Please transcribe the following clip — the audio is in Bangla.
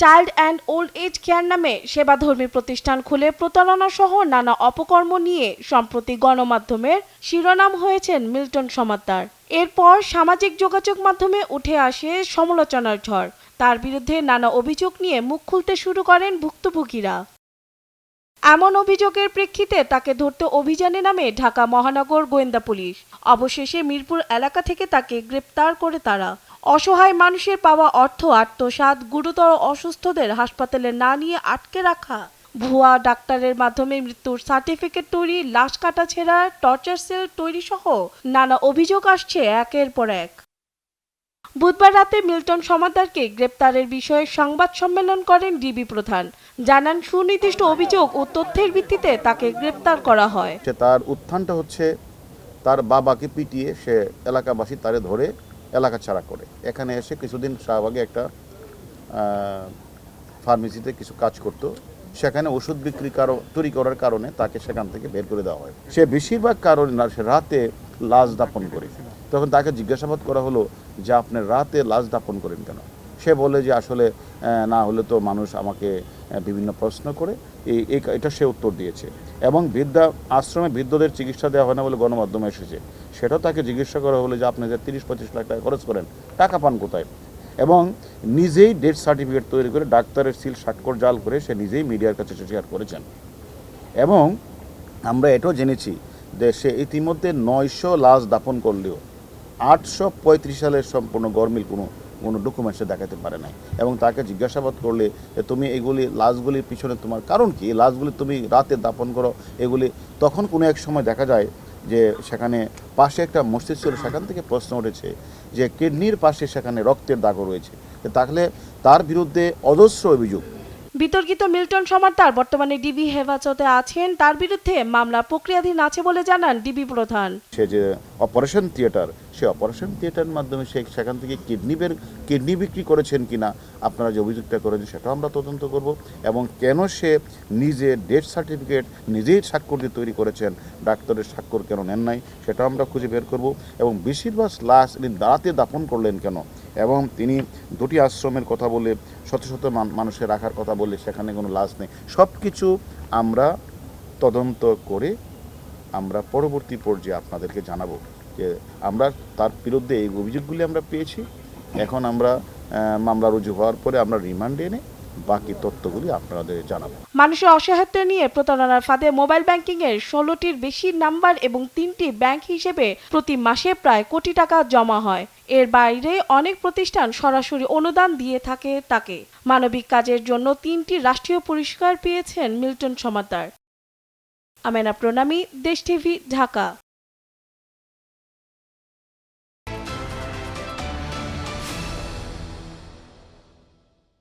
Child and old age care নামে সেবাধর্মী প্রতিষ্ঠান খুলে প্রতারণা সহ নানা অপকর্ম নিয়ে সম্প্রতি গণমাধ্যমের শিরোনাম হয়েছেন মিল্টন সমাদ্দার। এরপর সামাজিক যোগাযোগ মাধ্যমে উঠে আসে সমালোচনার ঝড়। তার বিরুদ্ধে নানা অভিযোগ নিয়ে মুখ খুলতে শুরু করেন ভুক্তভোগীরা। এমন অভিযোগের প্রেক্ষিতে তাকে ধরতে অভিযানে নামে ঢাকা মহানগর গোয়েন্দা পুলিশ। অবশেষে মিরপুর এলাকা থেকে তাকে গ্রেপ্তার করে তারা। অসহায় মানুষের পাওয়া অর্থ আত্মসাৎ, গুরুতর অসুস্থদের হাসপাতালে না নিয়ে আটকে রাখা, ভুয়া ডাক্তারের মাধ্যমে মৃত্যুর সার্টিফিকেট তৈরি, লাশ কাটাছেঁড়া, টর্চার সেল তৈরি সহ নানা অভিযোগ আসছে একের পর এক। বুধবার রাতে মিল্টন সমাদ্দারকে গ্রেপ্তারের বিষয়ে সংবাদ সম্মেলন করেন ডিবি প্রধান। জানান, সুনির্দিষ্ট অভিযোগ ও তথ্যের ভিত্তিতে তাকে গ্রেপ্তার করা হয়। তার উত্থানটা হচ্ছে তার বাবাকে পিটিয়ে সে এলাকাবাসী তারে ধরে এলাকা ছাড়া করে এখানে এসে কিছুদিন শাহবাগে একটা ফার্মেসিতে কিছু কাজ করত। সেখানে ওষুধ বিক্রি তৈরি করার কারণে তাকে সেখান থেকে বের করে দেওয়া হয়। সে বেশিরভাগ কারণে সে রাতে লাশ দাপন করে। তখন তাকে জিজ্ঞাসাবাদ করা হলো যে আপনি রাতে লাশ দাপন করেন কেন? সে বলে যে আসলে না হলে তো মানুষ আমাকে বিভিন্ন প্রশ্ন করে, এটা সে উত্তর দিয়েছে। এবং আশ্রমে বৃদ্ধদের চিকিৎসা দেওয়া হয় না বলে গণমাধ্যমে এসেছে, সেটাও তাকে জিজ্ঞাসা করা হলো যে আপনি যে 30-25 লাখ টাকা খরচ করেন, টাকা পান কোথায়? এবং নিজেই ডেথ সার্টিফিকেট তৈরি করে ডাক্তারের সিল স্বাক্ষর জাল করে সে নিজেই মিডিয়ার কাছে শেয়ার করেছেন। এবং আমরা এটাও জেনেছি যে সে ইতিমধ্যে 900 লাশ দাপন করলেও 835 সালের সম্পূর্ণ গরমিল কোনো ডকুমেন্টসে দেখাতে পারে নাই। এবং তাকে জিজ্ঞাসাবাদ করলে যে তুমি এগুলি লাশগুলির পিছনে তোমার কারণ কি, এই লাশগুলি তুমি রাতে দাপন করো এগুলি, তখন কোনো এক সময় দেখা যায় যে সেখানে পাশে একটা মসজিদ ছিল, সেখান থেকে প্রশ্ন উঠেছে যে কিডনির পাশে সেখানে রক্তের দাগও রয়েছে। তাহলে তার বিরুদ্ধে অজস্র অভিযোগ। বিতর্কিত মিল্টন সমাদ্দার বর্তমানে ডিবি হেফাজতে আছেন। তার বিরুদ্ধে মামলা প্রক্রিয়াধীন আছে বলে জানান ডিবি প্রধান। সে যে অপারেশন থিয়েটার, সে অপারেশন থিয়েটারের মাধ্যমে সেখান থেকে কিডনি বিক্রি করেছেন কিনা আপনারা যে অভিযোগটা করেছেন সেটাও আমরা তদন্ত করব। এবং কেন সে নিজে ডেথ সার্টিফিকেট নিজেই স্বাক্ষর দিয়ে তৈরি করেছেন, ডাক্তারের স্বাক্ষর কেন নেন নাই, সেটাও আমরা খুঁজে বের করব। এবং বেশিরভাগ লাশ তিনি রাতে দাপন করলেন কেন, এবং তিনি দুটি আশ্রমের কথা বলে শত শত মানুষের রাখার কথা বলে সেখানে কোনো লাশ নেই, সব কিছু আমরা তদন্ত করে আমরা পরবর্তী পর্যায়ে আপনাদেরকে জানাবো যে আমরা তার বিরুদ্ধে এই অভিযোগগুলি আমরা পেয়েছি। এখন আমরা মামলা রুজু হওয়ার পরে আমরা রিমান্ডে এনে বাকি তথ্যগুলি আপনাদের জানাবো। মানুষের অসহায়ত্ব নিয়ে প্রতারণার ফাঁদে মোবাইল ব্যাংকিং এর 16টির বেশি নাম্বার এবং 3টি ব্যাংক হিসেবে প্রতি মাসে প্রায় কোটি টাকা জমা হয়। এর বাইরে অনেক প্রতিষ্ঠান সরাসরি অনুদান দিয়ে থাকে তাকে। মানবিক কাজের জন্য 3টি রাষ্ট্রীয় পুরস্কার পেয়েছেন মিল্টন সমাদ্দার। আমেনা প্রণামী, দেশ টিভি, ঢাকা।